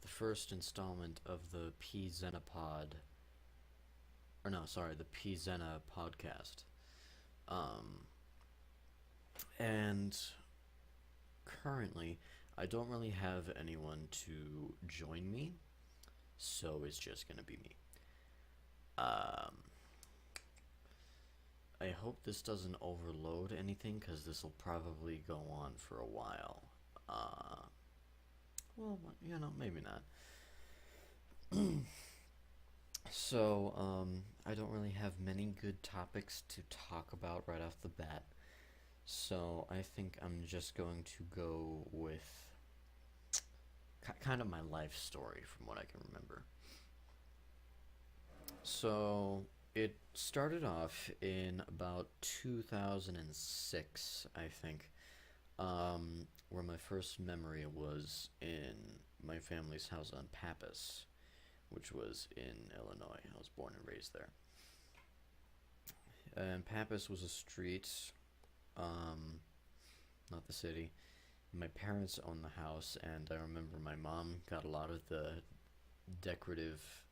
First installment of the Peezena the Peezena Podcast. And currently, I don't really have anyone to join me, so it's just gonna be me. I hope this doesn't overload anything, because this will probably go on for a while. Well, maybe not. So, I don't really have many good topics to talk about right off the bat. So, I think I'm just going to go with kind of my life story from what I can remember. So, it started off in about 2006, I think. Where my first memory was in my family's house on Pappas, which was in Illinois. I was born and raised there. And Pappas was a street, not the city. My parents owned the house, and I remember my mom got a lot of the decorative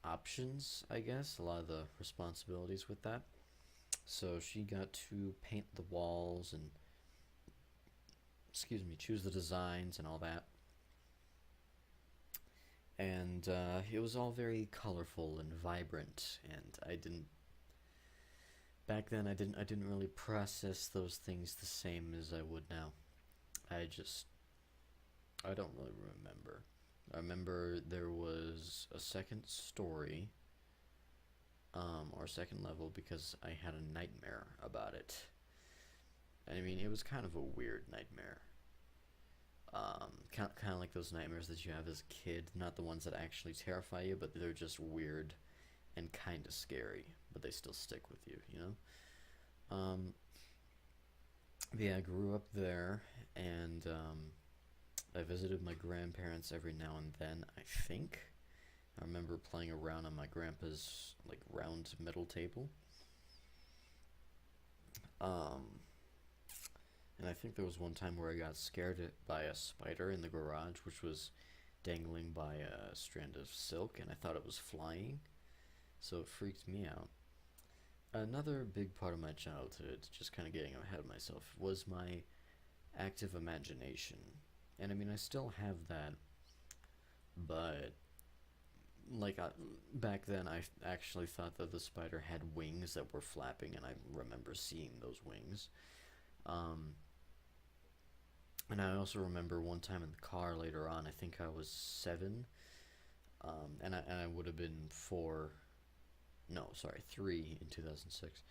options, I guess, a lot of the responsibilities with that. So she got to paint the walls and choose the designs and all that. And it was all very colorful and vibrant, and back then I didn't really process those things the same as I would now. I don't really remember. I remember there was a second story, or second level, because I had a nightmare about it. I mean, it was kind of a weird nightmare. Kind of like those nightmares that you have as a kid. Not the ones that actually terrify you, but they're just weird and kind of scary, but they still stick with you, you know? Yeah, I grew up there, and I visited my grandparents every now and then, I think. I remember playing around on my grandpa's, round metal table. And I think there was one time where I got scared by a spider in the garage, which was dangling by a strand of silk, and I thought it was flying, so it freaked me out. Another big part of my childhood, just kind of getting ahead of myself, was my active imagination. And I mean, I still have that, but back then I actually thought that the spider had wings that were flapping, and I remember seeing those wings. And I also remember one time in the car later on, I think I was 7, and I would have been 3 in 2006.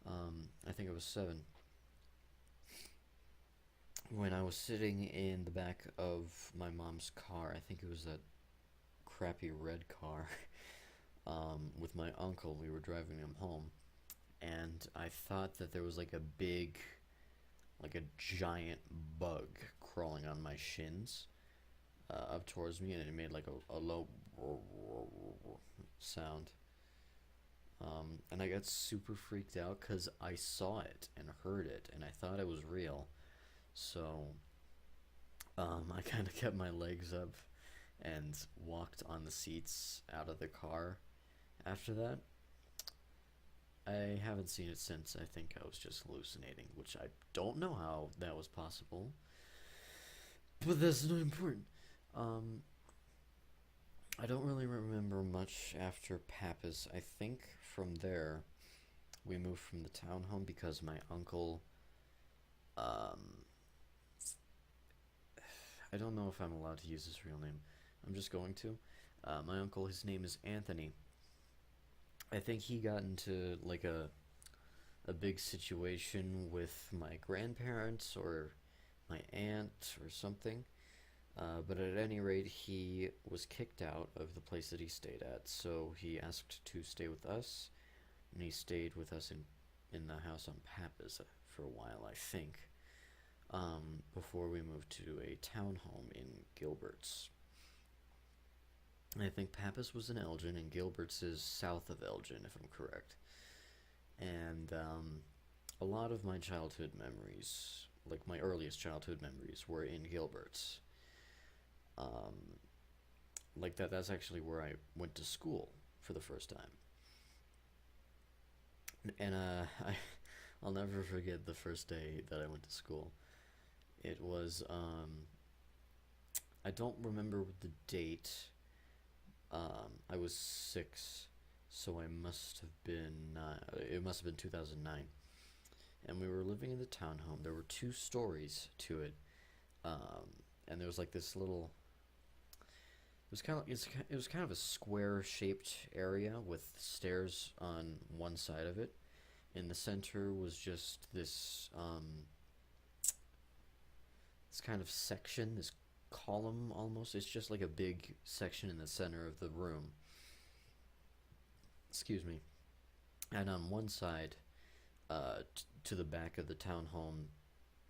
I think I was 7. When I was sitting in the back of my mom's car, I think it was that crappy red car, with my uncle. We were driving him home, and I thought that there was a giant bug crawling on my shins, up towards me, and it made a low sound. And I got super freaked out because I saw it and heard it, and I thought it was real. So, I kind of kept my legs up and walked on the seats out of the car after that. I haven't seen it since. I think I was just hallucinating, which I don't know how that was possible. But that's not important. I don't really remember much after Pappas. I think from there, we moved from the townhome because my uncle, I don't know if I'm allowed to use his real name. I'm just going to. My uncle, his name is Anthony. I think he got into a big situation with my grandparents or my aunt or something. But at any rate, he was kicked out of the place that he stayed at, so he asked to stay with us, and he stayed with us in the house on Pappas for a while, I think. before we moved to a townhome in Gilbert's. I think Pappas was in Elgin, and Gilbert's is south of Elgin, if I'm correct. And a lot of my childhood memories, like my earliest childhood memories, were in Gilbert's. Um, like that's actually where I went to school for the first time. And I'll never forget the first day that I went to school. It was I don't remember the date. I was 6, so I must have been it must have been 2009. And we were living in the townhome. There were 2 stories to it, and there was like this little. It was kind of a square shaped area with stairs on one side of it. In the center was just this kind of section, this column almost. It's just like a big section in the center of the room. Excuse me. And on one side, to the back of the townhome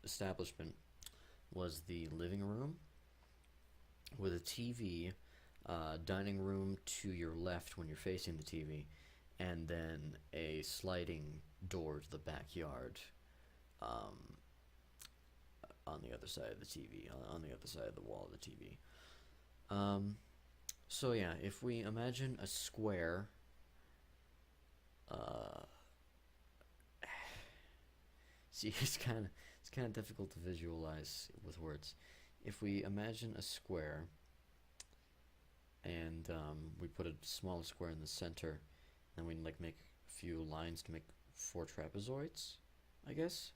establishment, was the living room with a TV, dining room to your left when you're facing the TV, and then a sliding door to the backyard, um, on the other side of the TV, on the other side of the wall of the TV. Um, so yeah, if we imagine a square, uh, see, it's kind of difficult to visualize with words. If we imagine a square and we put a small square in the center, and we like make a few lines to make 4 trapezoids, I guess.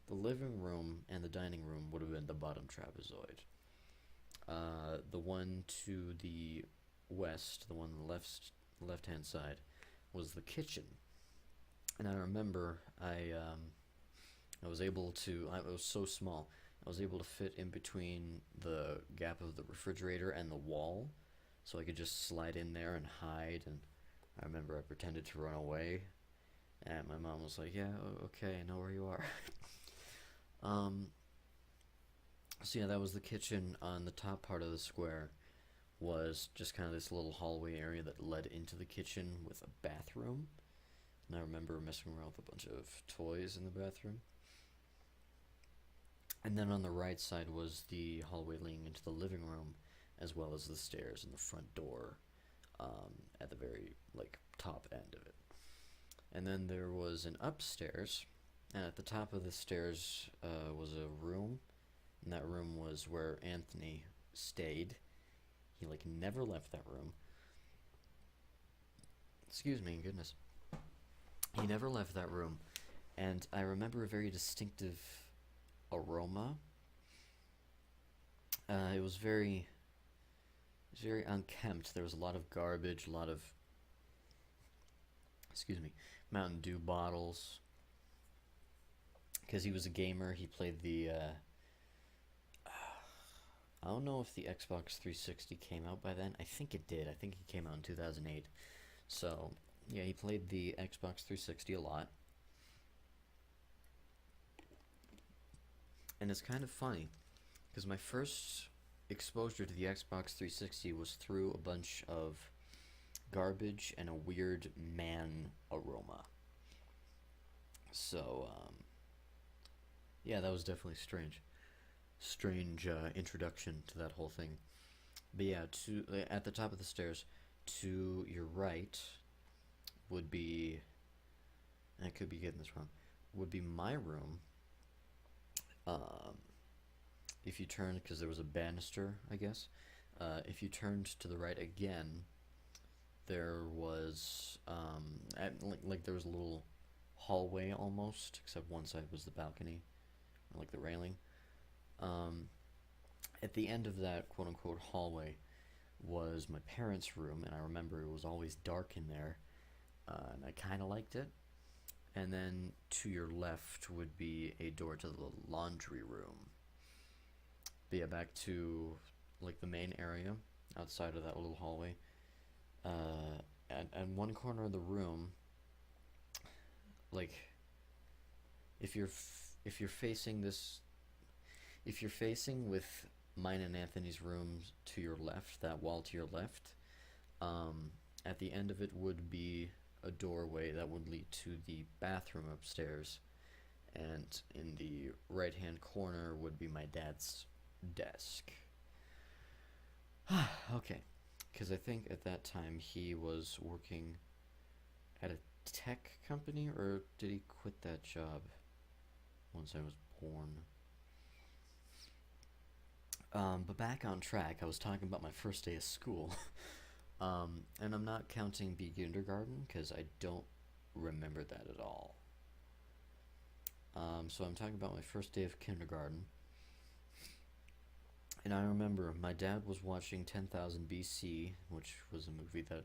The living room and the dining room would have been the bottom trapezoid. The one to the west, the one on the left hand side, was the kitchen. And I remember I was able to. I was so small. I was able to fit in between the gap of the refrigerator and the wall, so I could just slide in there and hide. And I remember I pretended to run away, and my mom was like, "Yeah, okay, I know where you are." um. So yeah, that was the kitchen. On the top part of the square was just kind of this little hallway area that led into the kitchen with a bathroom. And I remember messing around with a bunch of toys in the bathroom. And then on the right side was the hallway leading into the living room, as well as the stairs and the front door, at the very top end of it. And then there was an upstairs, and at the top of the stairs was a room, and that room was where Anthony stayed. He never left that room. Excuse me, goodness. He never left that room, and I remember a very distinctive aroma. It was very unkempt. There was a lot of garbage, a lot of, excuse me, Mountain Dew bottles. Because he was a gamer, he played the, I don't know if the Xbox 360 came out by then. I think it did. I think it came out in 2008. So, yeah, he played the Xbox 360 a lot. And it's kind of funny, because my first exposure to the Xbox 360 was through a bunch of garbage and a weird man aroma. So, yeah, that was definitely strange. Strange introduction to that whole thing. But yeah, at the top of the stairs, to your right would be, I could be getting this wrong, would be my room. If you turned, because there was a banister, I guess. If you turned to the right again, there was there was a little hallway almost, except one side was the balcony, or the railing. At the end of that quote unquote hallway was my parents' room, and I remember it was always dark in there, and I kind of liked it. And then to your left would be a door to the laundry room. But yeah, back to the main area outside of that little hallway. At one corner of the room, if you're facing this, if you're facing with mine and Anthony's room to your left, that wall to your left, um, at the end of it would be a doorway that would lead to the bathroom upstairs, and in the right hand corner would be my dad's desk. Okay, because I think at that time he was working at a tech company, or did he quit that job once I was born? But back on track, I was talking about my first day of school. And I'm not counting kindergarten because I don't remember that at all. So I'm talking about my first day of kindergarten. And I remember my dad was watching 10,000 BC, which was a movie that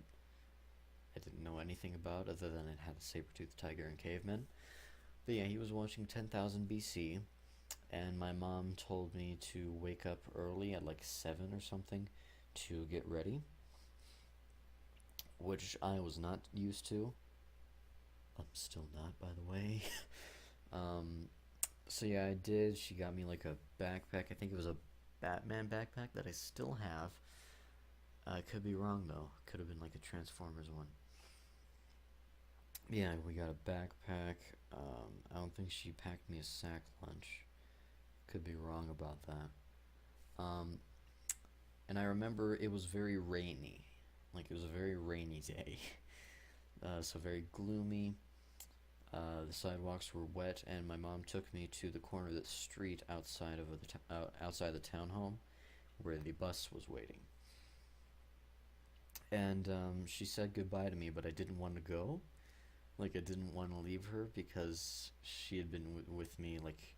I didn't know anything about other than it had a saber-toothed tiger and cavemen. But yeah, he was watching 10,000 BC, and my mom told me to wake up early at like 7 or something to get ready, which I was not used to. I'm still not, by the way. So yeah, I did. She got me like a backpack. I think it was a Batman backpack that I still have. I could be wrong though. Could have been like a Transformers one. Yeah, we got a backpack. I don't think she packed me a sack lunch. Could be wrong about that. And I remember it was very rainy. Like it was a very rainy day. So very gloomy. The sidewalks were wet, and my mom took me to the corner of the street outside the townhome, where the bus was waiting. And she said goodbye to me, but I didn't want to go. Like I didn't want to leave her because she had been with me like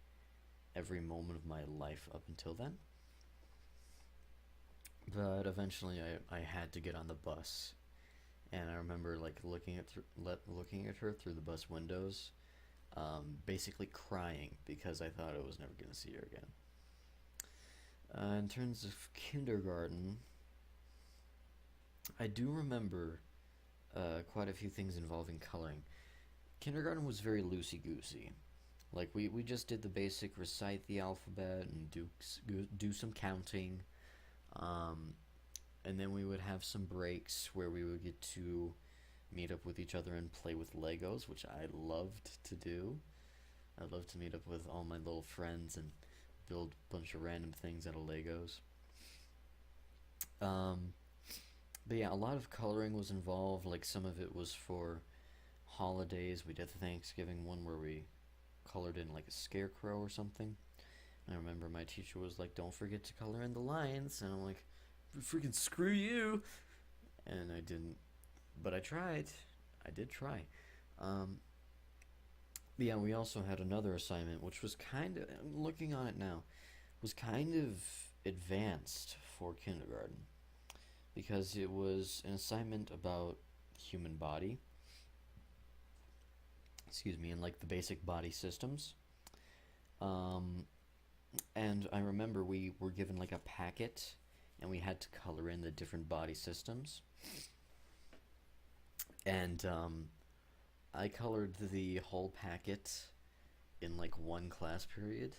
every moment of my life up until then. But eventually, I had to get on the bus, and I remember like looking at her through the bus windows, basically crying because I thought I was never gonna see her again. In terms of kindergarten, I do remember quite a few things involving coloring. Kindergarten was very loosey goosey. Like we just did the basic recite the alphabet and do some counting. And then we would have some breaks where we would get to meet up with each other and play with Legos, which I loved to do. I loved to meet up with all my little friends and build a bunch of random things out of Legos. But yeah, a lot of coloring was involved. Like some of it was for holidays. We did the Thanksgiving one where we colored in like a scarecrow or something. And I remember my teacher was like, "Don't forget to color in the lines," and I'm like, "Freaking screw you!" And I didn't, but I tried. I did try. But yeah, we also had another assignment, which was kind of, looking on it now, was kind of advanced for kindergarten because it was an assignment about human body. Excuse me, and like the basic body systems. And I remember we were given like a packet, and we had to color in the different body systems. And I colored the whole packet in like one class period,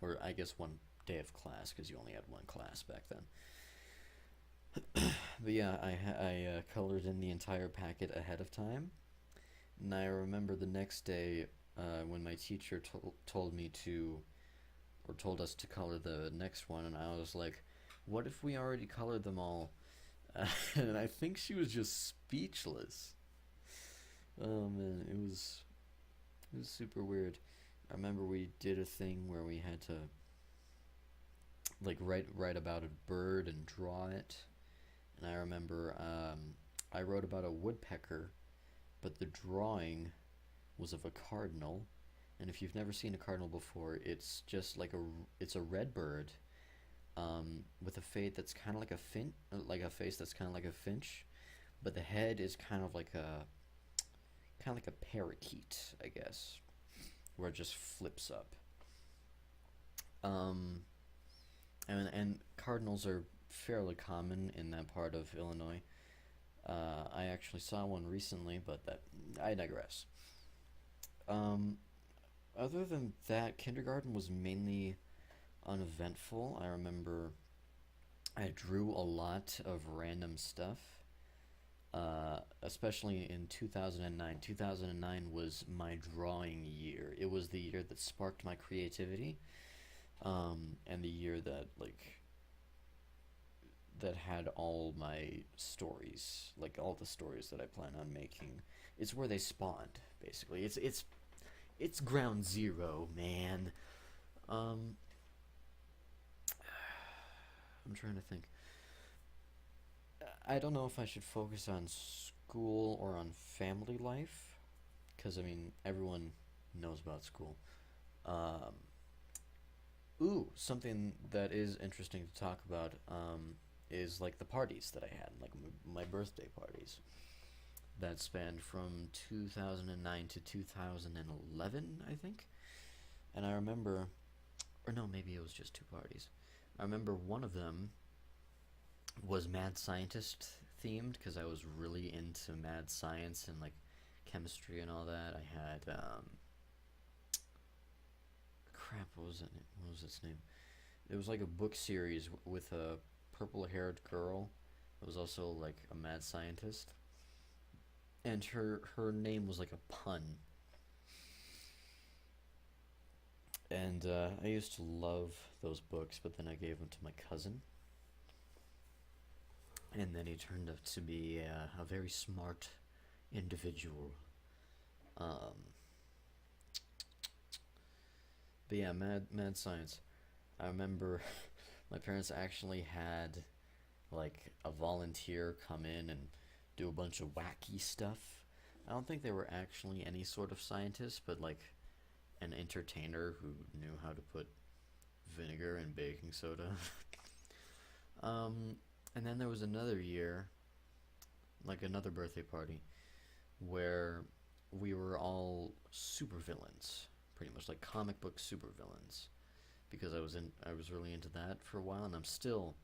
or I guess one day of class, because you only had one class back then. But yeah, I colored in the entire packet ahead of time, and I remember the next day when my teacher told me to, or told us to color the next one, and I was like, "What if we already colored them all?" And I think she was just speechless. Oh man, it was super weird. I remember we did a thing where we had to like write about a bird and draw it. And I remember I wrote about a woodpecker, but the drawing was of a cardinal. And if you've never seen a cardinal before, it's just like it's a red bird, with a face that's kind of like a face that's kind of like a finch, but the head is kind of like a parakeet, I guess, where it just flips up. Um, and cardinals are fairly common in that part of Illinois. I actually saw one recently, but that I digress. Um, Other than that, kindergarten was mainly uneventful. I remember I drew a lot of random stuff, especially in 2009. 2009 was my drawing year. It was the year that sparked my creativity, and the year that had all my stories, like all the stories that I plan on making. It's where they spawned, basically. It's ground zero, man. Um, I'm trying to think. I don't know if I should focus on school or on family life, because I mean everyone knows about school. Um, Something that is interesting to talk about is like the parties that I had, like my birthday parties that spanned from 2009 to 2011, I think. And I remember, or no, maybe it was just two parties. I remember one of them was mad scientist themed because I was really into mad science and like chemistry and all that. I had crap. What was it? What was its name? It was like a book series with a purple-haired girl that was also like a mad scientist, and her name was like a pun. And I used to love those books, but then I gave them to my cousin, and then he turned out to be a very smart individual. Um, but yeah, mad science. I remember my parents actually had like a volunteer come in and do a bunch of wacky stuff. I don't think they were actually any sort of scientist, but like an entertainer who knew how to put vinegar in baking soda. um, and then there was another year, like another birthday party, where we were all supervillains, pretty much like comic book supervillains, because I was really into that for a while, and I'm still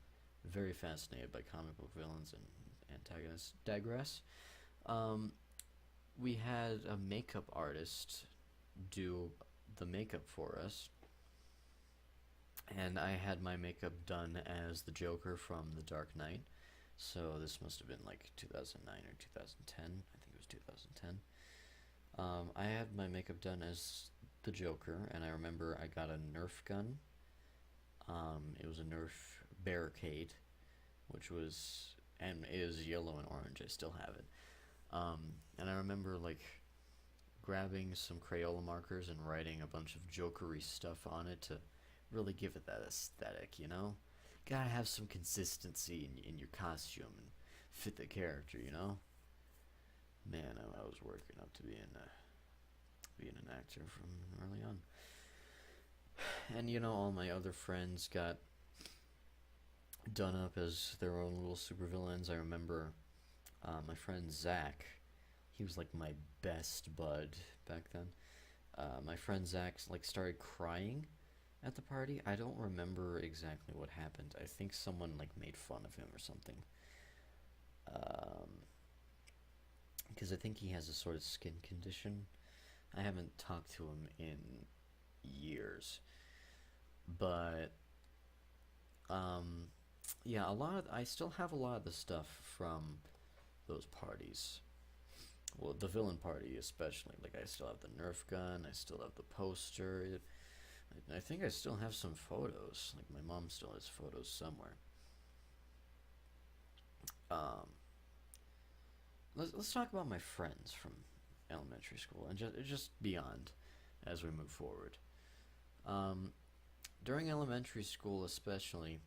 very fascinated by comic book villains and antagonists. Digress. Um, we had a makeup artist do the makeup for us, and I had my makeup done as the Joker from The Dark Knight. So this must have been like 2009 or 2010. I think it was 2010. I had my makeup done as the Joker, and I remember I got a Nerf gun. It was a Nerf barricade, which was, and it is yellow and orange. I still have it. And I remember like grabbing some Crayola markers and writing a bunch of jokery stuff on it to really give it that aesthetic, you know? Gotta have some consistency in your costume and fit the character, you know? Man, I was working up to being an actor from early on. And you know, all my other friends got done up as their own little supervillains. I remember my friend Zach. He was like my best bud back then. My friend Zach like started crying at the party. I don't remember exactly what happened. I think someone like made fun of him or something. Because I think he has a sort of skin condition. I haven't talked to him in years, but yeah, I still have a lot of the stuff from those parties. Well, the villain party especially. Like I still have the Nerf gun. I still have the poster. I think I still have some photos. Like my mom still has photos somewhere. Um, let's talk about my friends from elementary school and just beyond as we move forward. Um, During elementary school, especially,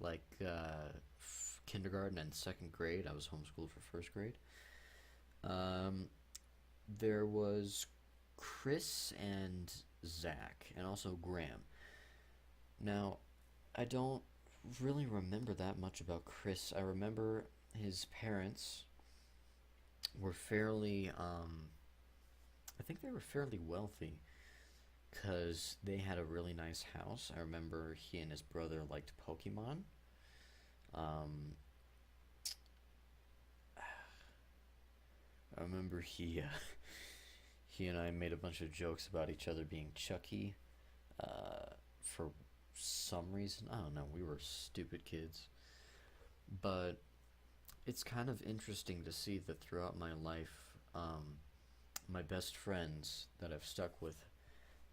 like kindergarten and second grade, I was homeschooled for first grade. Um, there was Chris and Zach, and also Graham. Now, I don't really remember that much about Chris. I remember his parents were fairly, I think they were fairly wealthy because they had a really nice house. I remember he and his brother liked Pokemon. Um, I remember he and I made a bunch of jokes about each other being Chucky, for some reason. I don't know, we were stupid kids. But it's kind of interesting to see that throughout my life, my best friends that I've stuck with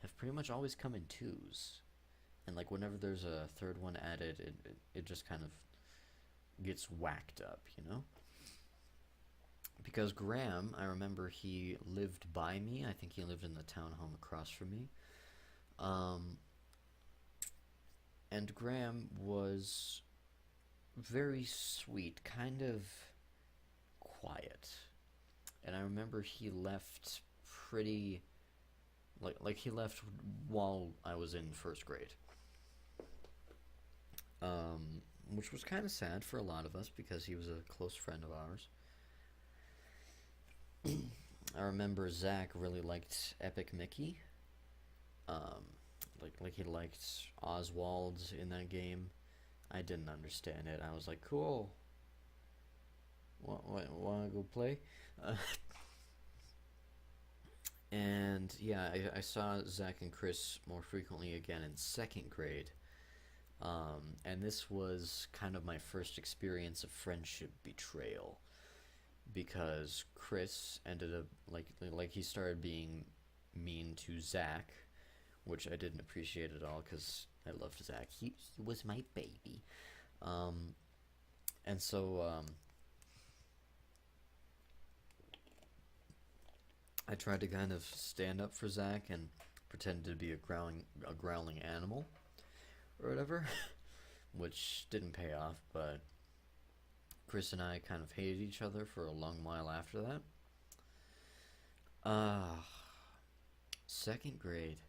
have pretty much always come in twos. And like whenever there's a third one added, it just kind of gets whacked up, you know? Because Graham, I remember he lived by me. I think he lived in the townhome across from me. And Graham was very sweet, kind of quiet. And I remember he left pretty, like he left while I was in first grade. Which was kind of sad for a lot of us because he was a close friend of ours. I remember Zach really liked Epic Mickey. Like he liked Oswald in that game. I didn't understand it. I was like, cool. Want to go play? And yeah, I saw Zach and Chris more frequently again in second grade. And this was kind of my first experience of friendship betrayal. Because Chris ended up, like he started being mean to Zach, which I didn't appreciate at all because I loved Zach. He was my baby. And so I tried to kind of stand up for Zach and pretend to be a growling animal or whatever, which didn't pay off, but Chris and I kind of hated each other for a long while after that. Second grade.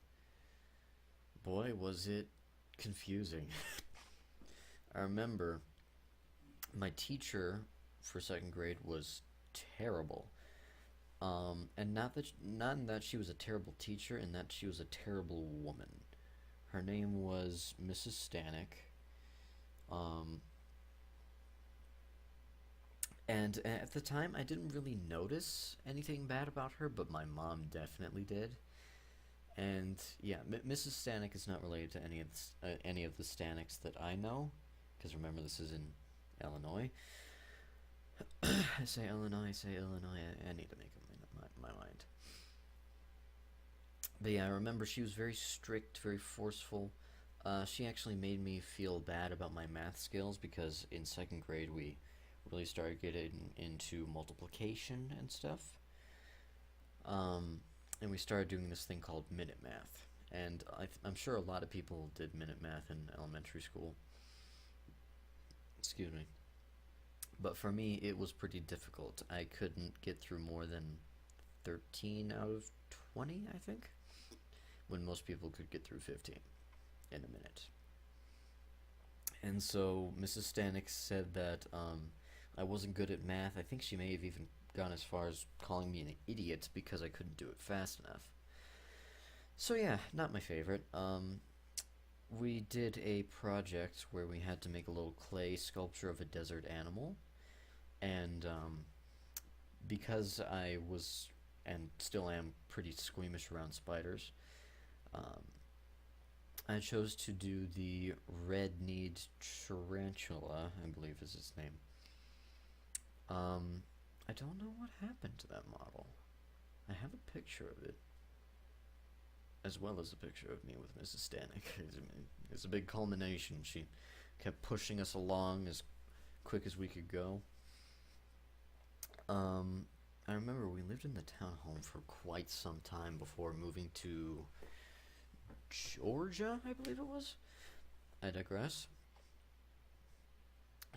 Boy, was it confusing. I remember my teacher for second grade was terrible. And not in that she was a terrible teacher, in that she was a terrible woman. Her name was Mrs. Stanek. And at the time, I didn't really notice anything bad about her, but my mom definitely did. And yeah, Mrs. Stanek is not related to any of the Staneks that I know, because remember, this is in Illinois. I say Illinois. I need to make up my mind. But yeah, I remember she was very strict, very forceful. She actually made me feel bad about my math skills because in second grade we really started getting into multiplication and stuff. And we started doing this thing called minute math. And I'm sure a lot of people did minute math in elementary school. Excuse me. But for me, it was pretty difficult. I couldn't get through more than 13 out of 20, I think, when most people could get through 15 in a minute. And so Mrs. Stanek said that I wasn't good at math. I think she may have even gone as far as calling me an idiot because I couldn't do it fast enough. So yeah, not my favorite. We did a project where we had to make a little clay sculpture of a desert animal. And because I was, and still am, pretty squeamish around spiders, I chose to do the red-kneed tarantula, I believe is its name. I don't know what happened to that model. I have a picture of it, as well as a picture of me with Mrs. Stanek. It's a big culmination. She kept pushing us along as quick as we could go. I remember we lived in the townhome for quite some time before moving to Georgia, I believe it was. I digress.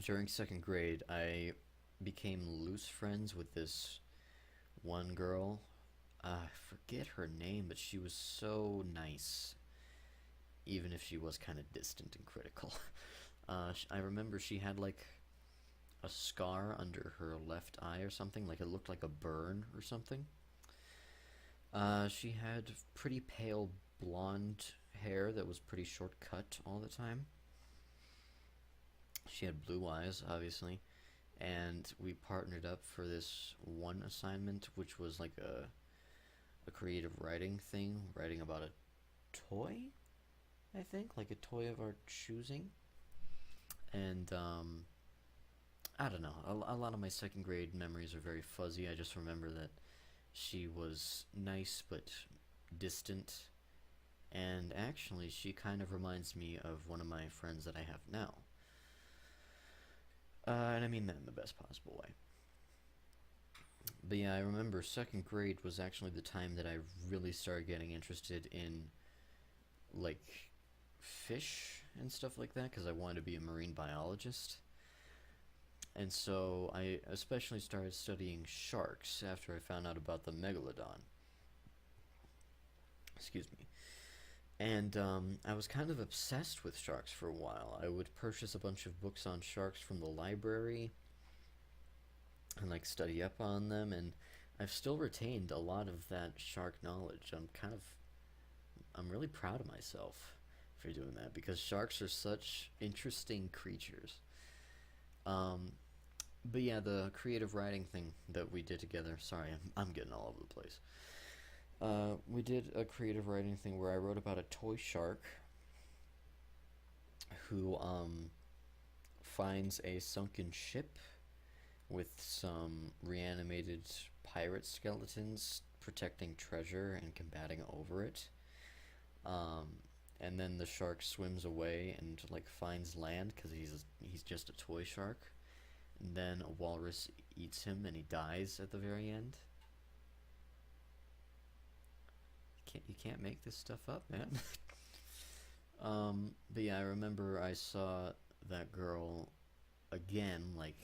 During second grade, I became loose friends with this one girl. I forget her name, but she was so nice, even if she was kind of distant and critical. I remember she had like a scar under her left eye or something, like it looked like a burn or something. She had pretty pale blonde hair that was pretty short cut all the time. She had blue eyes, obviously, and we partnered up for this one assignment, which was like a creative writing thing, writing about a toy? I think, like a toy of our choosing. And I don't know. A lot of my second grade memories are very fuzzy. I just remember that she was nice but distant. And actually, she kind of reminds me of one of my friends that I have now. And I mean that in the best possible way. But yeah, I remember second grade was actually the time that I really started getting interested in, like, fish and stuff like that, because I wanted to be a marine biologist. And so I especially started studying sharks after I found out about the megalodon. Excuse me. And I was kind of obsessed with sharks for a while. I would purchase a bunch of books on sharks from the library and like study up on them, and I've still retained a lot of that shark knowledge. I'm really proud of myself for doing that because sharks are such interesting creatures. Um, but yeah, the creative writing thing that we did together. Sorry, I'm getting all over the place. We did a creative writing thing where I wrote about a toy shark who finds a sunken ship with some reanimated pirate skeletons protecting treasure and combating over it. Um, and then the shark swims away and like finds land because he's just a toy shark. And then a walrus eats him and he dies at the very end. You can't make this stuff up, man. But yeah, I remember I saw that girl again, like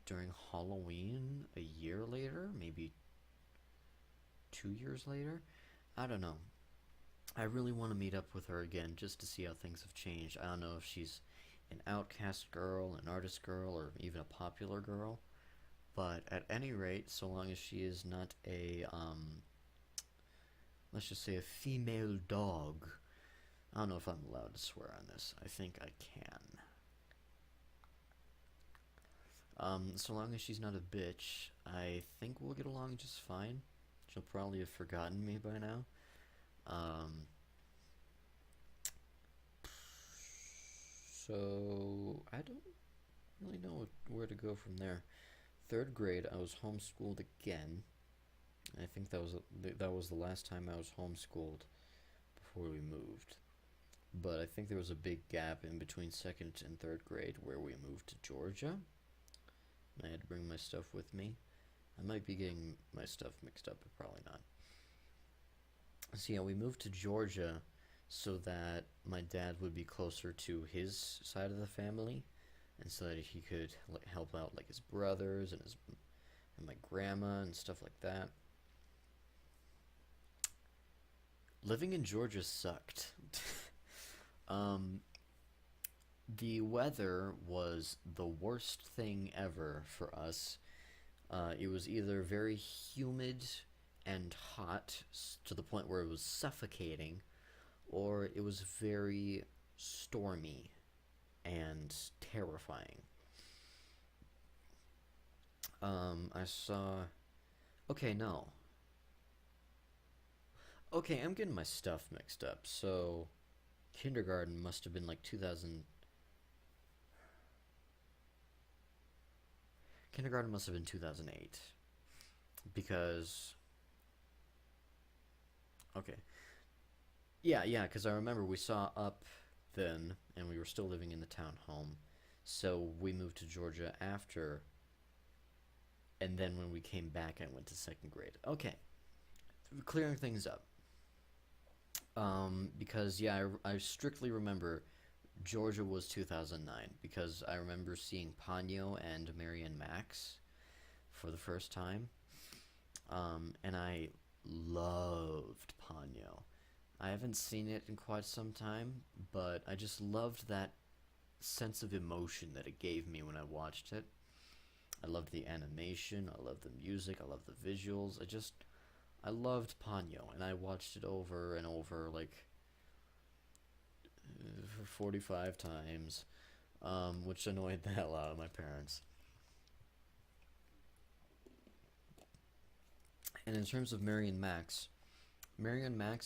during Halloween a year later, maybe 2 years later. I don't know. I really want to meet up with her again just to see how things have changed. I don't know if she's an outcast girl, an artist girl, or even a popular girl. But at any rate, so long as she is not a, let's just say a female dog. I don't know if I'm allowed to swear on this. I think I can. So long as she's not a bitch, I think we'll get along just fine. She'll probably have forgotten me by now. Um, so I don't really know where to go from there. Third grade, I was homeschooled again. I think that was the last time I was homeschooled before we moved. But I think there was a big gap in between second and third grade where we moved to Georgia. I had to bring my stuff with me. I might be getting my stuff mixed up, but probably not. So yeah, we moved to Georgia so that my dad would be closer to his side of the family, and so that he could like, help out like his brothers and my grandma and stuff like that. Living in Georgia sucked. um, the weather was the worst thing ever for us. It was either very humid and hot to the point where it was suffocating, or it was very stormy and terrifying. I saw. Okay, no. Okay, I'm getting my stuff mixed up. So, kindergarten must have been like 2000. Kindergarten must have been 2008. Because. Okay. Yeah, because I remember we saw Up then, and we were still living in the townhome. So we moved to Georgia after, and then when we came back, I went to second grade. Okay, clearing things up. Because yeah, I strictly remember Georgia was 2009 because I remember seeing Ponyo and Marion Max for the first time, and I loved Ponyo. I haven't seen it in quite some time, but I just loved that sense of emotion that it gave me when I watched it. I loved the animation, I loved the music, I loved the visuals. I loved Ponyo, and I watched it over and over, like, for 45 times, which annoyed the hell out of my parents. And in terms of Marion Max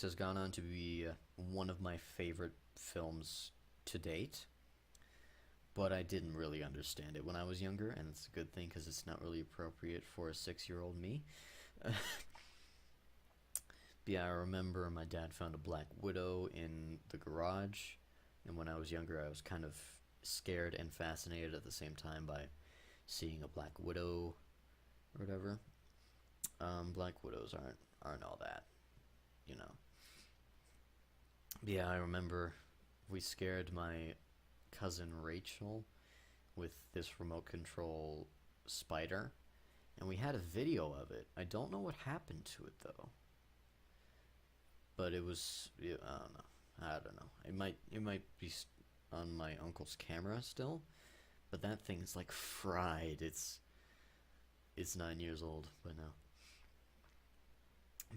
has gone on to be one of my favorite films to date, but I didn't really understand it when I was younger, and it's a good thing because it's not really appropriate for a 6-year-old me. But yeah, I remember my dad found a Black Widow in the garage, and when I was younger, I was kind of scared and fascinated at the same time by seeing a Black Widow or whatever. Black Widows aren't all that, you know. But yeah, I remember we scared my cousin Rachel with this remote control spider, and we had a video of it. I don't know what happened to it though, but it was, yeah, I don't know. It might be on my uncle's camera still, but that thing's like fried. It's 9 years old by now.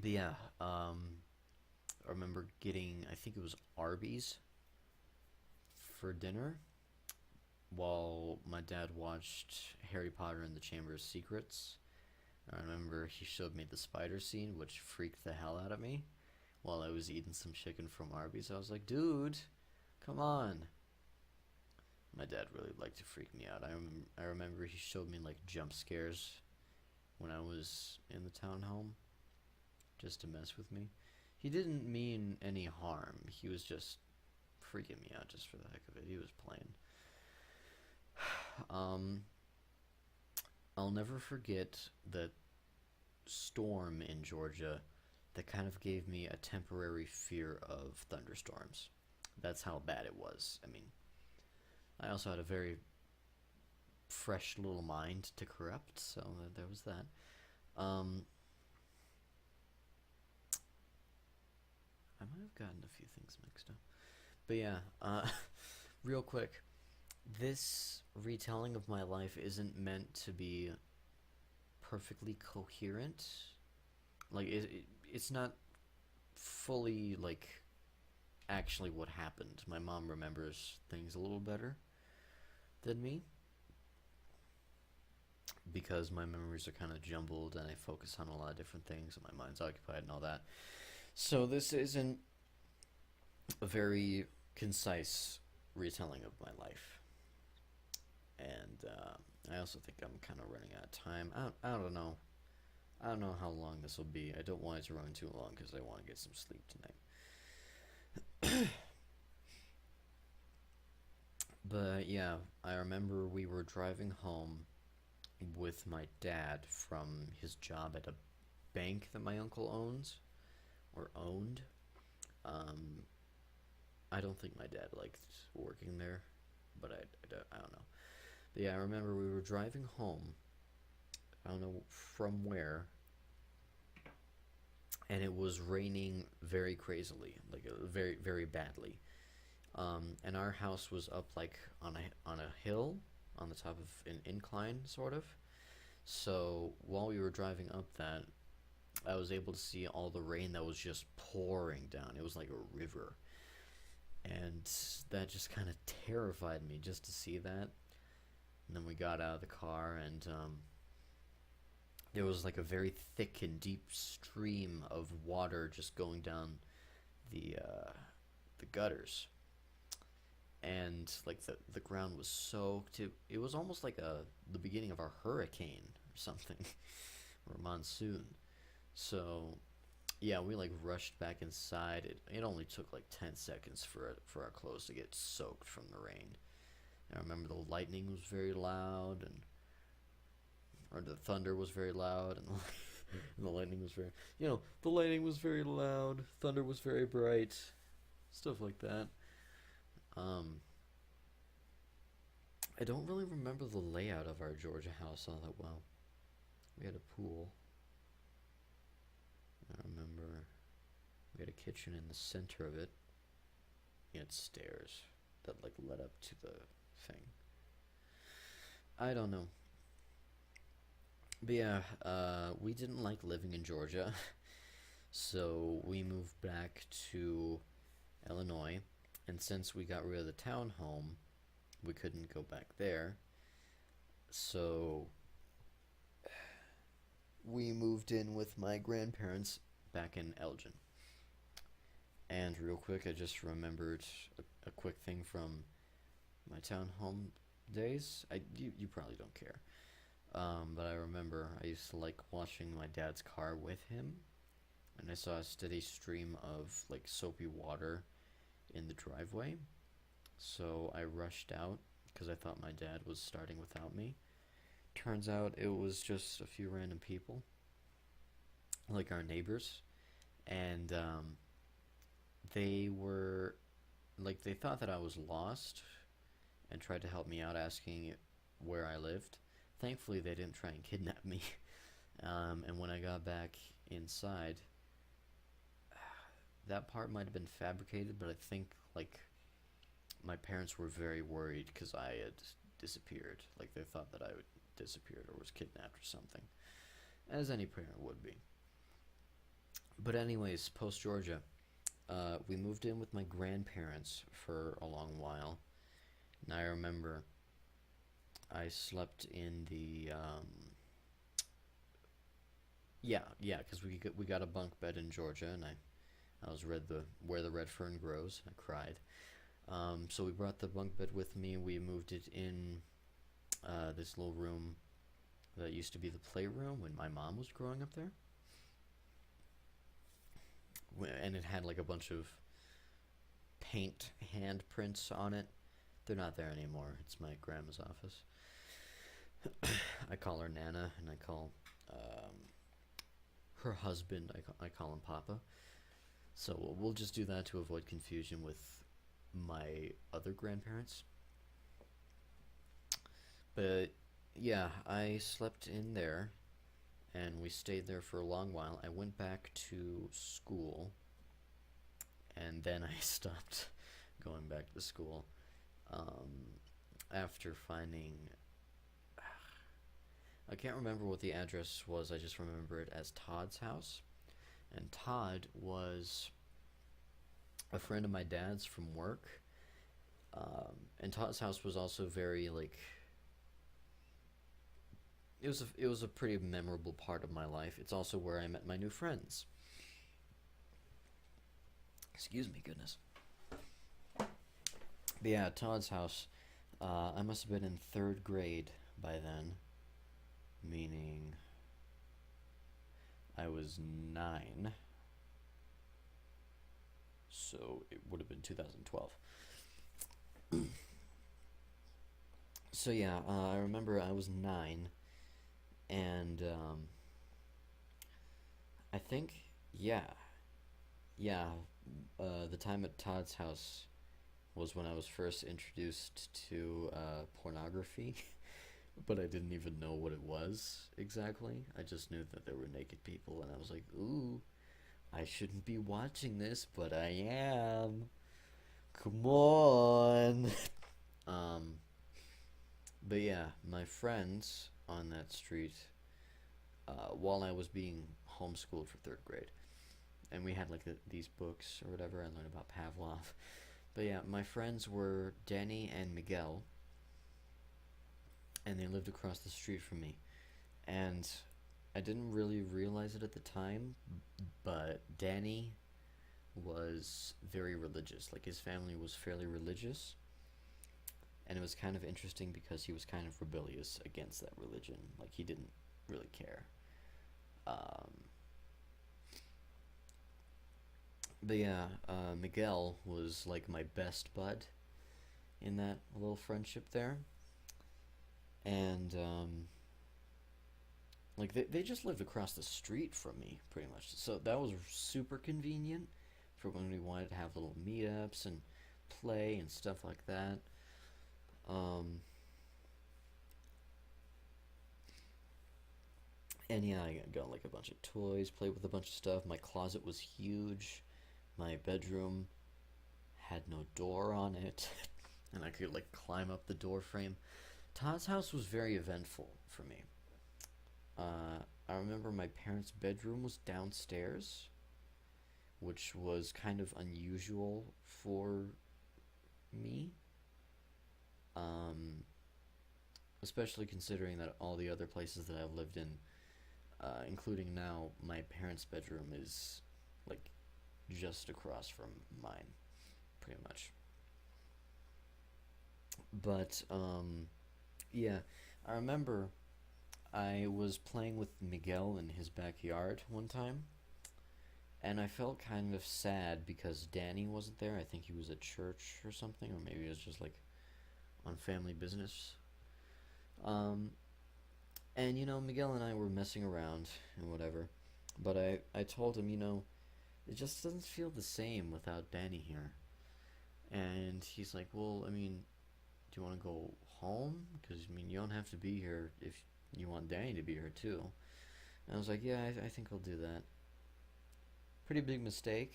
But yeah, I remember getting, I think it was Arby's for dinner while my dad watched Harry Potter and the Chamber of Secrets. I remember he showed me the spider scene, which freaked the hell out of me while I was eating some chicken from Arby's. I was like, dude, come on. My dad really liked to freak me out. I remember he showed me like jump scares when I was in the townhome just to mess with me. He didn't mean any harm. He was just freaking me out just for the heck of it. He was playing. Um, I'll never forget the storm in Georgia that kind of gave me a temporary fear of thunderstorms. That's how bad it was. I mean, I also had a very fresh little mind to corrupt, so there was that. Um, I might have gotten a few things mixed up. But yeah, real quick, this retelling of my life isn't meant to be perfectly coherent. Like, it's not fully, like, actually what happened. My mom remembers things a little better than me because my memories are kind of jumbled and I focus on a lot of different things and my mind's occupied and all that. So this isn't a very concise retelling of my life. And I also think I'm kind of running out of time. I don't know. I don't know how long this will be. I don't want it to run too long because I want to get some sleep tonight. But yeah, I remember we were driving home with my dad from his job at a bank that my uncle owns or owned. Um, I don't think my dad liked working there, but I don't know. But yeah, I remember we were driving home. I don't know from where, and it was raining very crazily, like very very badly. And our house was up like on a hill, on the top of an incline, sort of. So while we were driving up that, I was able to see all the rain that was just pouring down. It was like a river, and that just kind of terrified me just to see that. And then we got out of the car, and there was like a very thick and deep stream of water just going down the gutters, and like the ground was soaked. It was almost like the beginning of a hurricane or something, or a monsoon. So yeah, we like rushed back inside. It only took like 10 seconds for our clothes to get soaked from the rain. And I remember the lightning was very loud, and or the thunder was very loud, and and the lightning was very, the lightning was very loud, thunder was very bright, stuff like that. Um, I don't really remember the layout of our Georgia house all that well. We had a pool. I remember we had a kitchen in the center of it. We had stairs that like led up to the thing. I don't know. But yeah, we didn't like living in Georgia, so we moved back to Illinois, and since we got rid of the townhome, we couldn't go back there, so we moved in with my grandparents back in Elgin. And real quick, I just remembered a quick thing from my townhome days. You probably don't care. But I remember I used to like watching my dad's car with him, and I saw a steady stream of like soapy water in the driveway. So I rushed out because I thought my dad was starting without me. Turns out it was just a few random people, like our neighbors, and they were like they thought that I was lost and tried to help me out, asking where I lived. Thankfully, they didn't try and kidnap me. And when I got back inside, that part might have been fabricated, but I think like my parents were very worried because I had disappeared. Like they thought that I had disappeared or was kidnapped or something, as any parent would be. But anyways, post Georgia, we moved in with my grandparents for a long while, and I remember I slept in the because we got a bunk bed in Georgia, and I was read the where the red fern grows. I cried. So we brought the bunk bed with me. We moved it in this little room that used to be the playroom when my mom was growing up there, and it had like a bunch of paint handprints on it. They're not there anymore. It's my grandma's office. I call her Nana, and I call her husband, I call him Papa. So we'll just do that to avoid confusion with my other grandparents. But yeah, I slept in there, and we stayed there for a long while. I went back to school, and then I stopped going back to school after finding. I can't remember what the address was. I just remember it as Todd's house. And Todd was a friend of my dad's from work. And Todd's house was also very like it was a pretty memorable part of my life. It's also where I met my new friends. Excuse me, goodness. But yeah, Todd's house. I must have been in third grade by then, meaning I was 9. So it would have been 2012. So yeah, I remember I was 9, and I think yeah, the time at Todd's house was when I was first introduced to pornography, but I didn't even know what it was exactly. I just knew that there were naked people, and I was like, ooh, I shouldn't be watching this, but I am. Come on. But yeah, my friends on that street, while I was being homeschooled for third grade, and we had like these books or whatever, I learned about Pavlov. But yeah, my friends were Danny and Miguel, and they lived across the street from me. And I didn't really realize it at the time, but Danny was very religious. Like his family was fairly religious, and it was kind of interesting because he was kind of rebellious against that religion. Like he didn't really care. But yeah, Miguel was like my best bud in that little friendship there, and like they just lived across the street from me pretty much. So that was super convenient for when we wanted to have little meetups and play and stuff like that. And yeah, I got like a bunch of toys, played with a bunch of stuff. My closet was huge. My bedroom had no door on it, and I could like climb up the door frame. Todd's house was very eventful for me. I remember my parents' bedroom was downstairs, which was kind of unusual for me. Um, Especially considering that all the other places that I've lived in, including now my parents' bedroom, is like just across from mine, pretty much. But yeah, I remember I was playing with Miguel in his backyard one time, and I felt kind of sad because Danny wasn't there. I think he was at church or something, or maybe it was just like on family business. Um, and Miguel and I were messing around and whatever, but I told him, it just doesn't feel the same without Danny here. And he's like, well, I mean, do you want to go home? Because I mean, you don't have to be here if you want Danny to be here too. And I was like, yeah, I think I'll do that. Pretty big mistake,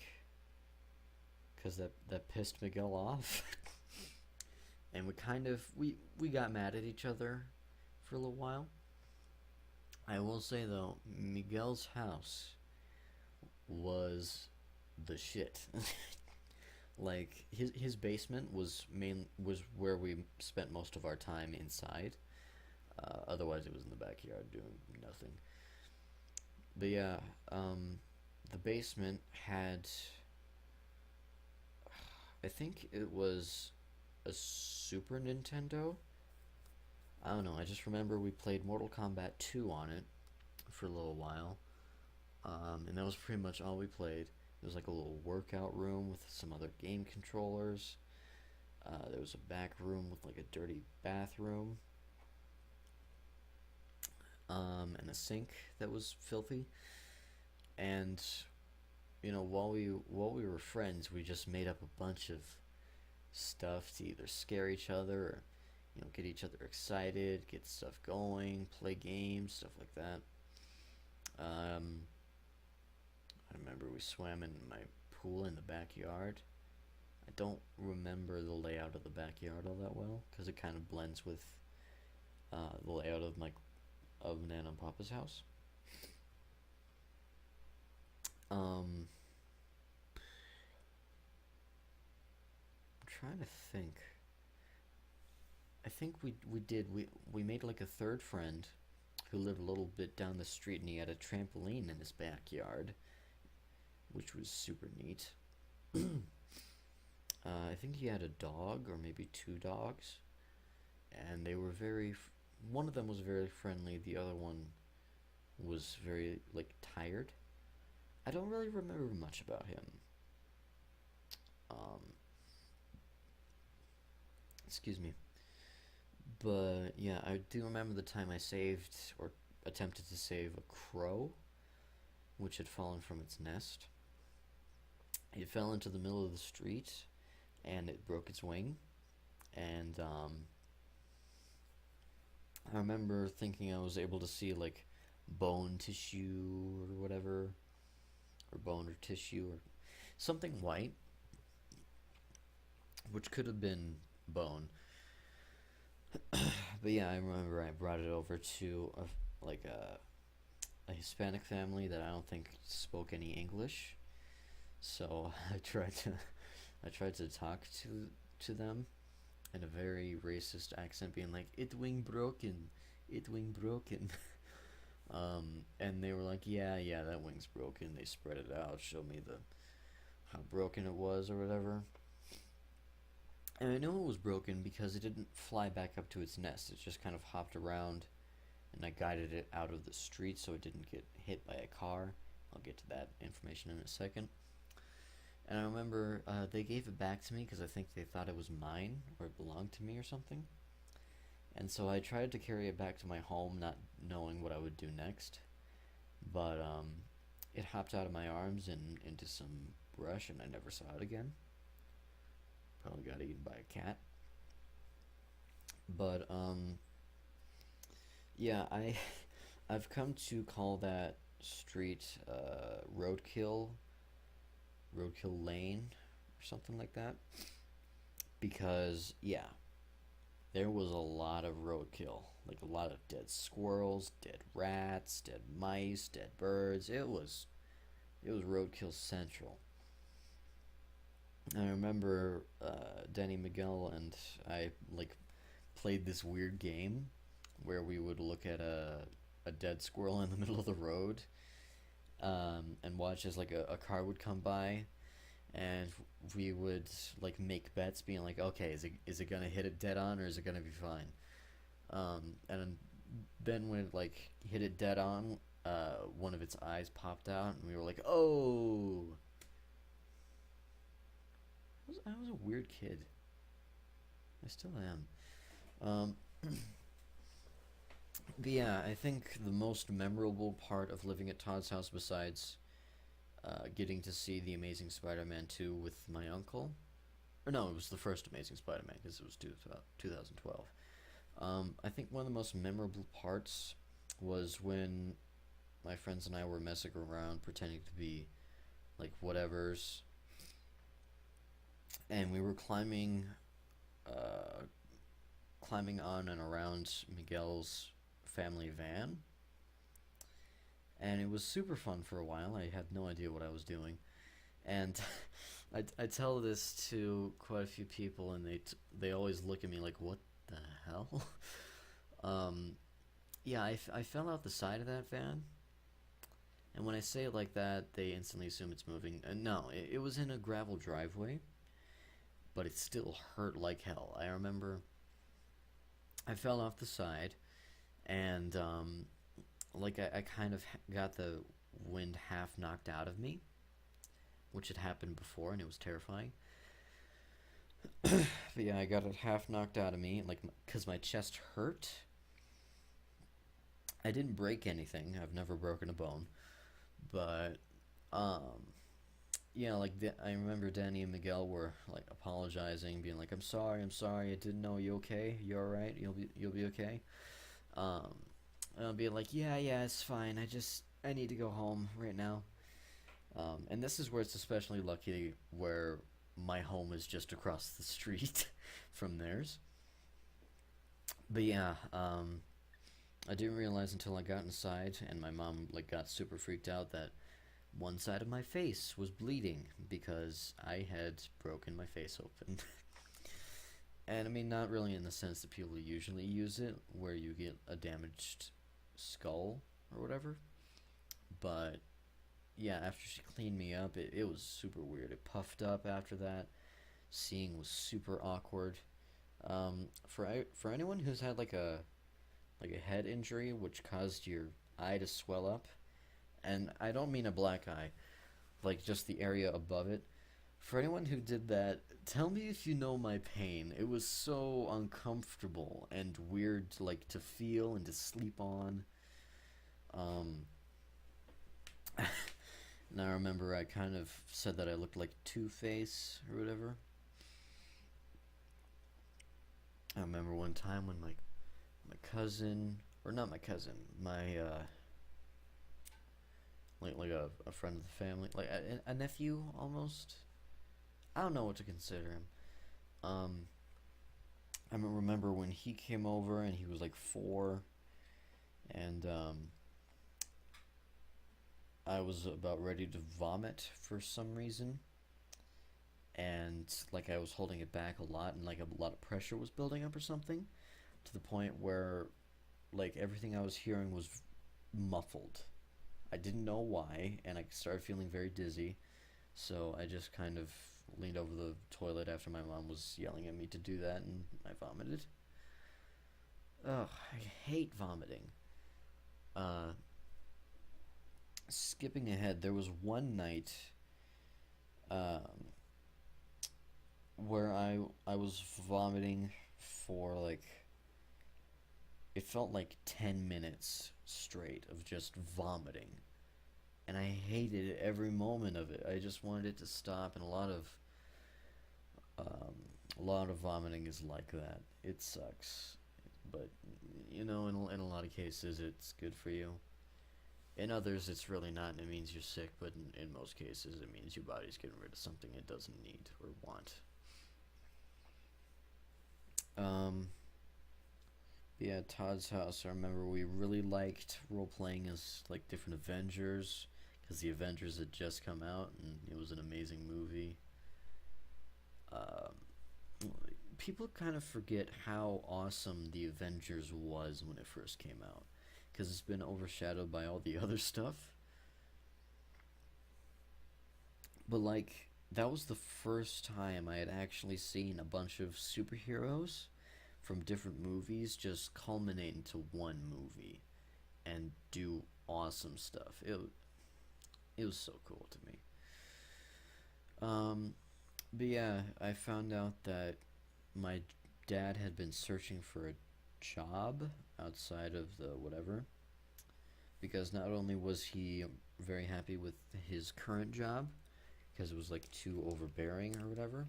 because that pissed Miguel off, and we got mad at each other for a little while. I will say though, Miguel's house was the shit. Like his basement was where we spent most of our time inside. Otherwise, it was in the backyard doing nothing. But yeah, the basement had, I think it was a Super Nintendo. I don't know. I just remember we played Mortal Kombat 2 on it for a little while, and that was pretty much all we played. There was like a little workout room with some other game controllers. There was a back room with like a dirty bathroom, and a sink that was filthy. And while we were friends, we just made up a bunch of stuff to either scare each other or get each other excited, get stuff going, play games, stuff like that. Um, I remember we swam in my pool in the backyard. I don't remember the layout of the backyard all that well because it kind of blends with the layout of Nana and Papa's house. Um, I'm trying to think. I think we made like a third friend who lived a little bit down the street, and he had a trampoline in his backyard, which was super neat. I think he had a dog or maybe two dogs, and they were one of them was very friendly, the other one was very like tired. I don't really remember much about him. Um, Excuse me. But yeah, I do remember the time I saved or attempted to save a crow, which had fallen from its nest. It fell into the middle of the street, and it broke its wing. And I remember thinking I was able to see like bone tissue or whatever, or bone or tissue or something white, which could have been bone. But yeah, I remember I brought it over to a Hispanic family that I don't think spoke any English. So I tried to talk to them in a very racist accent, being like, "It wing broken, it wing broken." And they were like, "Yeah, that wing's broken." They spread it out, showed me the how broken it was or whatever. And I know it was broken because it didn't fly back up to its nest. It just kind of hopped around, and I guided it out of the street so it didn't get hit by a car. I'll get to that information in a second. And I remember they gave it back to me because I think they thought it was mine or it belonged to me or something. And so I tried to carry it back to my home, not knowing what I would do next. But it hopped out of my arms and into some brush, and I never saw it again. Probably got eaten by a cat. But yeah, I've come to call that street Roadkill Lane, or something like that, because yeah, there was a lot of roadkill, like a lot of dead squirrels, dead rats, dead mice, dead birds. It was roadkill central. I remember Danny Miguel and I like played this weird game where we would look at a dead squirrel in the middle of the road, and watch as like a car would come by, and we would like make bets, being like, okay, is it gonna hit it dead on or is it gonna be fine? And then when it like hit it dead on, one of its eyes popped out, and we were like, oh. I was a weird kid. I still am. But yeah, I think the most memorable part of living at Todd's house, besides getting to see The Amazing Spider-Man 2 with my uncle, or no, it was the first Amazing Spider-Man because it was 2012. I think one of the most memorable parts was when my friends and I were messing around pretending to be like whatevers, and we were uh, climbing on and around Miguel's family van, and it was super fun for a while. I had no idea what I was doing, and I tell this to quite a few people, and they always look at me like, "What the hell?" um, yeah, I fell out the side of that van, and when I say it like that, they instantly assume it's moving. No, it was in a gravel driveway, but it still hurt like hell. I remember I fell off the side, and like I kind of got the wind half knocked out of me, which had happened before, and it was terrifying. But yeah, I got it half knocked out of me, like because my chest hurt. I didn't break anything. I've never broken a bone, but um, yeah, like I remember Danny and Miguel were like apologizing, being like, I'm sorry, I didn't know. You okay? You all right? You'll be okay." Um, and I'll be like, yeah, it's fine. I need to go home right now. And this is where it's especially lucky where my home is just across the street from theirs. But yeah, I didn't realize until I got inside and my mom like got super freaked out that one side of my face was bleeding because I had broken my face open. And I mean, not really in the sense that people usually use it, where you get a damaged skull or whatever. But yeah, after she cleaned me up, it was super weird. It puffed up after that. Seeing was super awkward. For anyone who's had like a head injury which caused your eye to swell up, and I don't mean a black eye, like just the area above it. For anyone who did that, tell me if you know my pain. It was so uncomfortable and weird, like to feel and to sleep on. Um, and I remember I kind of said that I looked like Two-Face or whatever. I remember one time when my cousin, or not my cousin, my like a friend of the family, like a nephew almost. I don't know what to consider him. Um, I remember when he came over and he was like 4, and I was about ready to vomit for some reason, and like I was holding it back a lot, and like a lot of pressure was building up or something, to the point where like everything I was hearing was muffled. I didn't know why, and I started feeling very dizzy, so I just kind of leaned over the toilet after my mom was yelling at me to do that, and I vomited. Ugh, I hate vomiting. Uh, Skipping ahead, there was one night um, where I was vomiting for like, it felt like 10 minutes straight of just vomiting, and I hated every moment of it. I just wanted it to stop, and um, a lot of vomiting is like that. It sucks, but you know, in a lot of cases, it's good for you. In others, it's really not, and it means you're sick. But in most cases, it means your body's getting rid of something it doesn't need or want. Um, yeah, Todd's house. I remember we really liked role playing as like different Avengers, because the Avengers had just come out and it was an amazing movie. People kind of forget how awesome the Avengers was when it first came out, because it's been overshadowed by all the other stuff. But like, that was the first time I had actually seen a bunch of superheroes from different movies just culminate into one movie and do awesome stuff. It was so cool to me. Um, but yeah, I found out that my dad had been searching for a job outside of the whatever, because not only was he very happy with his current job because it was like too overbearing or whatever,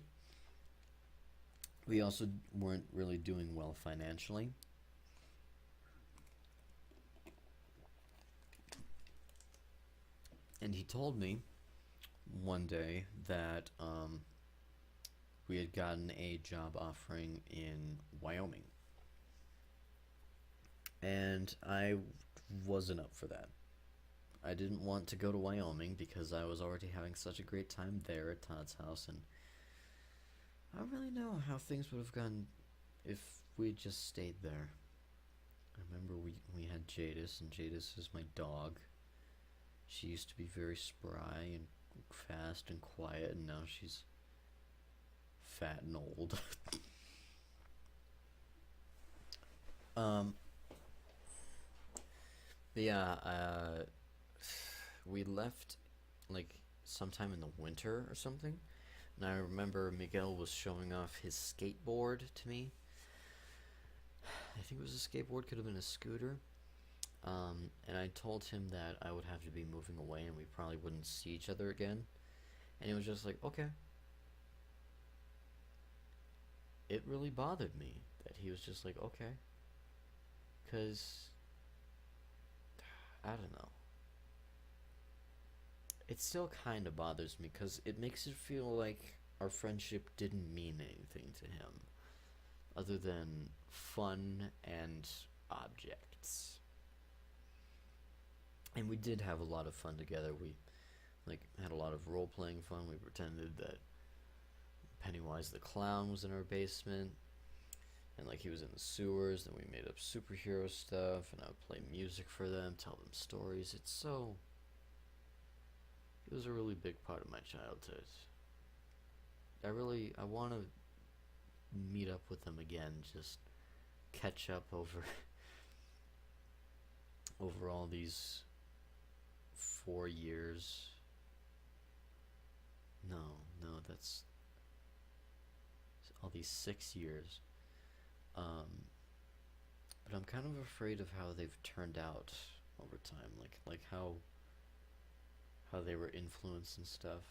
we also weren't really doing well financially. And he told me one day that we had gotten a job offering in Wyoming. And I wasn't up for that. I didn't want to go to Wyoming because I was already having such a great time there at Todd's house, and I don't really know how things would have gone if we just stayed there. I remember we had Jadis, and Jadis is my dog. She used to be very spry and fast and quiet, and now she's fat and old. um, but yeah, we left like sometime in the winter or something, and I remember Miguel was showing off his skateboard to me. I think it was a skateboard, could have been a scooter. And I told him that I would have to be moving away and we probably wouldn't see each other again. And he was just like, okay. It really bothered me that he was just like, okay. Because, I don't know. It still kind of bothers me because it makes it feel like our friendship didn't mean anything to him other than fun and objects. And we did have a lot of fun together. We like had a lot of role playing fun. We pretended that Pennywise the clown was in our basement, and like he was in the sewers. Then we made up superhero stuff, and I would play music for them, tell them stories. It was a really big part of my childhood. I want to meet up with them again, just catch up over over all these 4 years. No, that's all these 6 years. Um, but I'm kind of afraid of how they've turned out over time, like how they were influenced and stuff.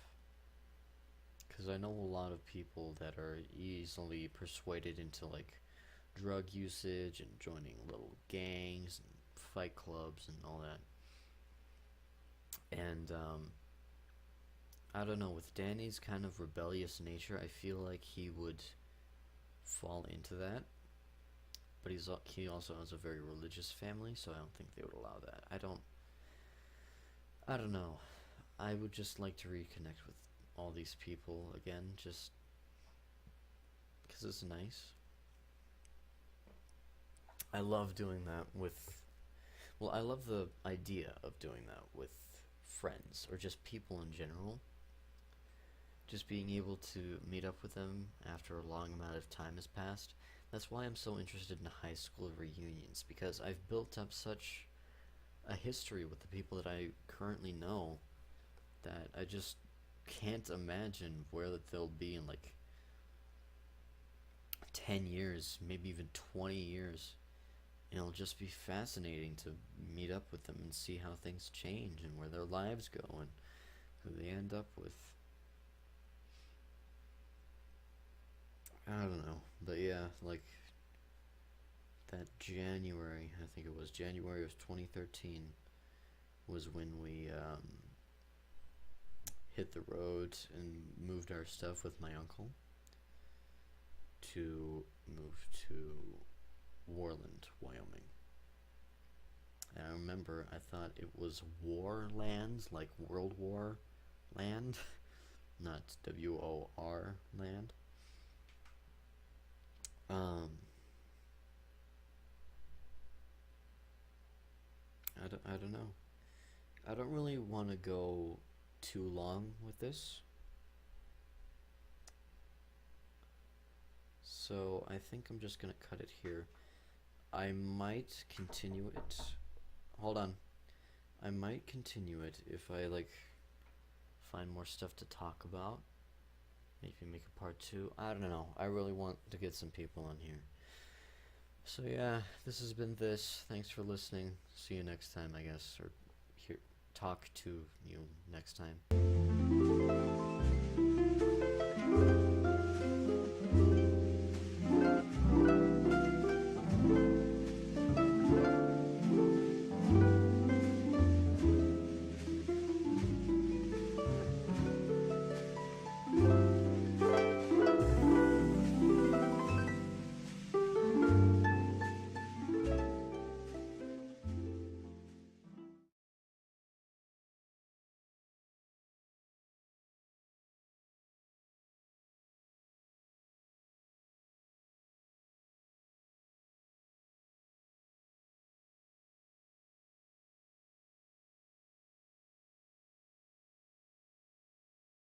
Because I know a lot of people that are easily persuaded into like drug usage and joining little gangs and fight clubs and all that. And I don't know, with Danny's kind of rebellious nature, I feel like he would fall into that. But he also has a very religious family, so I don't think they would allow that. I don't know. I would just like to reconnect with all these people again, just because it's nice. I love doing that with, well, I love the idea of doing that with friends or just people in general. Just being able to meet up with them after a long amount of time has passed. That's why I'm so interested in high school reunions, because I've built up such a history with the people that I currently know that I just can't imagine where that they'll be in like 10 years, maybe even 20 years. And it'll just be fascinating to meet up with them and see how things change and where their lives go and who they end up with. I don't know, but yeah, like that January, I think it was January of 2013, was when we hit the road and moved our stuff with my uncle to move to Warland, Wyoming. And I remember I thought it was war lands, like World War land, not WOR land. Um, I don't know. I don't really want to go too long with this So I think I'm just gonna cut it here. I might continue it. Hold on. I might continue it if I like find more stuff to talk about. Maybe make a part 2. I don't know. I really want to get some people on here. So yeah, this has been this. Thanks for listening. See you next time, I guess, or talk to you next time.